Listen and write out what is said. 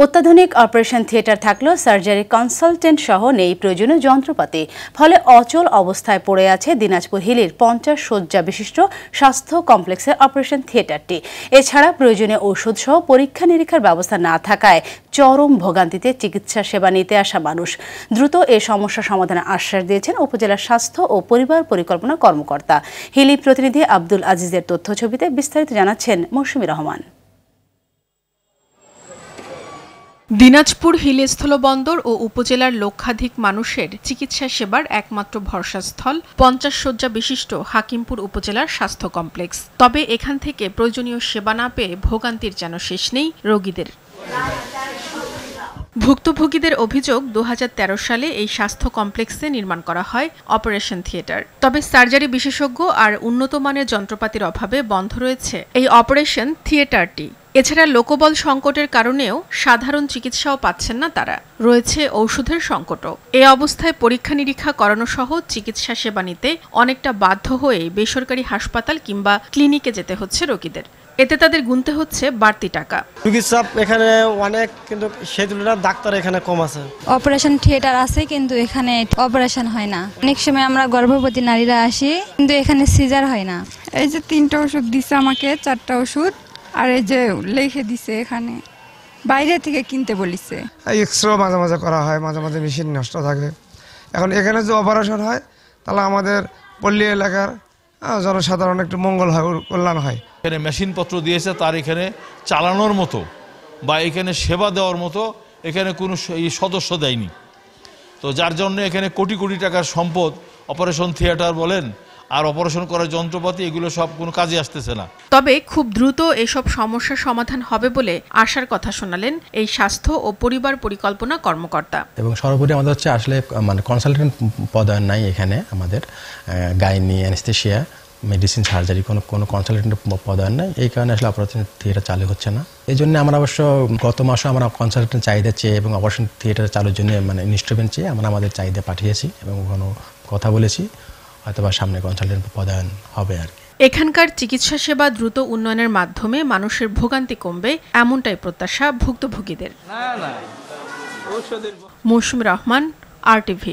অত্যাধুনিক operation theatre থাকলেও surgery consultant সহ নেই প্রয়োজনীয় যন্ত্রপাতি। ফলে অচল অবস্থায় পড়ে আছে দিনাজপুর হিলির 50 শয্যা বিশিষ্ট স্বাস্থ্য কমপ্লেক্সের অপারেশন থিয়েটারটি। এছাড়া প্রয়োজনীয় ঔষধ সহ পরীক্ষা নিরীক্ষার ব্যবস্থা না থাকায় চরম ভোগান্তিতে চিকিৎসা সেবা নিতে আসা মানুষ। দ্রুত এ সমস্যা সমাধানের আশ্বাস দিয়েছেন উপজেলার স্বাস্থ্য ও পরিবার পরিকল্পনা কর্মকর্তা। হিলি প্রতিনিধি আব্দুল আজিজের তথ্যছবিতে বিস্তারিত জানাচ্ছেন মৌসুমী রহমান। দিনাজপুর হিলি স্থলবন্দর ও উপজেলার লক্ষাধিক মানুষের চিকিৎসা সেবার একমাত্র ভরসাস্থল 50 শয্যা বিশিষ্ট হাকিমপুর উপজেলার স্বাস্থ্য কমপ্লেক্স। তবে এখান থেকে প্রয়োজনীয় সেবা না পেয়ে ভোগান্তির যেন শেষ নেই রোগীদের। ভুক্তভোগীদের অভিযোগ 2013 সালে এই স্বাস্থ্য কমপ্লেক্সে নির্মাণ করা হয় অপারেশন থিয়েটার। তবে সার্জারি বিশেষজ্ঞ আর উন্নত মানের যন্ত্রপাতির অভাবে বন্ধ রয়েছে এই অপারেশন থিয়েটারটি। এছাড়া লোকবল সংকটের কারণেও সাধারণ চিকিৎসাও পাচ্ছেন না তারা, রয়েছে ঔষধের সংকটও। এ অবস্থায় পরীক্ষা নিরীক্ষা করানো সহ চিকিৎসা সেবা নিতে অনেকটা বাধ্য হয়ে বেসরকারি হাসপাতাল কিংবা ক্লিনিকে যেতে হচ্ছে রোগীদের। এতে তাদের গুনতে হচ্ছে বাড়তি টাকা। চিকিৎসা এখানে অনেক, কিন্তু সেই তুলনায় ডাক্তার এখানে কম আছে। অপারেশন থিয়েটার আছে কিন্তু এখানে অপারেশন হয় না। অনেক সময় আমরা গর্ভবতী নারীরা আসি কিন্তু এখানে সিজার হয় না। এই যে 3টা ওষুধ দিছে আমাকে, 4টা ওষুধ, আর এই যে লিখে দিছে এখানে বাইরে থেকে কিনতে বলিছে। এক্সরে মাঝে মাঝে করা হয়, মাঝে মাঝে মেশিন নষ্ট থাকে। এখন এখানে যে অপারেশন হয় তাহলে আমাদের পল্লী এলাকার জনসাধারণ একটু মঙ্গল হয়, কল্যাণ হয়। এখানে মেশিনপত্র দিয়েছে, তার এখানে চালানোর মতো বা এখানে সেবা দেওয়ার মতো এখানে কোনো সদস্য দেয়নি। তো যার জন্য এখানে কোটি কোটি টাকার সম্পদ, অপারেশন থিয়েটার বলেন আর অপারেশন করার যন্ত্রপাতি, এগুলো সব কোনো কাজে আসতেছে না। তবে খুব দ্রুত এসব সমস্যার সমাধান হবে বলে আশার কথা শোনালেন এই স্বাস্থ্য ও পরিবার পরিকল্পনা কর্মকর্তা। এবং সর্বোপরি আমাদের হচ্ছে আসলে কনসালটেন্ট পদায়ন নাই এখানে। আমাদের গাইনি, অ্যানেস্থেশিয়া, মেডিসিন, সার্জারি কোনো কনসালটেন্ট পদায়ন নাই। এই কারণে আসলে অপারেশন থিয়েটার চালু হচ্ছে না। এই জন্য আমরা অবশ্য গত মাসে আমরা কনসালটেন্ট চাহিদা চেয়ে এবং অপারেশন থিয়েটার চালুর জন্য ইনস্ট্রুমেন্ট চেয়ে আমরা আমাদের চাহিদা পাঠিয়েছি এবং কোনো কথা বলেছি, হয়তোবা সামনে কনসালটেন্ট পদায়ন হবে আর কি। এখানকার চিকিৎসা সেবা দ্রুত উন্নয়নের মাধ্যমে মানুষের ভোগান্তি কমবে, এমনটাই প্রত্যাশা ভুক্তভোগীদের। মৌসুমী রহমান, RTV।